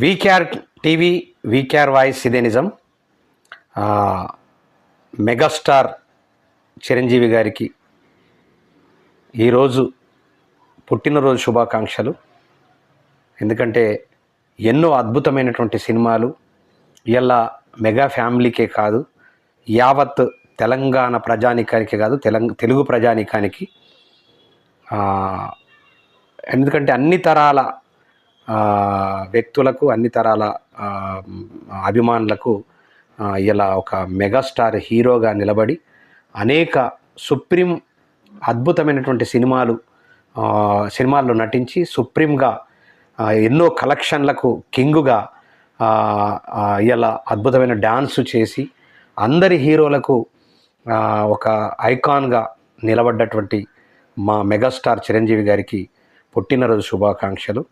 VKR TV, VKR voice ఇదే నిజం. Megastar Chiranjeevi గారికి ఈరోజు పుట్టినరోజు శుభాకాంక్షలు. ఎందుకంటే ఎన్నో అద్భుతమైనటువంటి సినిమాలు ఇలా మెగా ఫ్యామిలీకే కాదు, యావత్ తెలంగాణ ప్రజానికానికి కాదు, తెలుగు ప్రజానికానికి, ఎందుకంటే అన్ని తరాల వ్యక్తులకు, అన్ని తరాల అభిమానులకు ఇలా ఒక మెగాస్టార్ హీరోగా నిలబడి అనేక సుప్రీం అద్భుతమైనటువంటి సినిమాల్లో నటించి సుప్రీంగా ఎన్నో కలెక్షన్లకు కింగుగా ఇలా అద్భుతమైన డ్యాన్స్ చేసి అందరి హీరోలకు ఒక ఐకాన్గా నిలబడ్డటువంటి మా మెగాస్టార్ చిరంజీవి గారికి పుట్టినరోజు శుభాకాంక్షలు.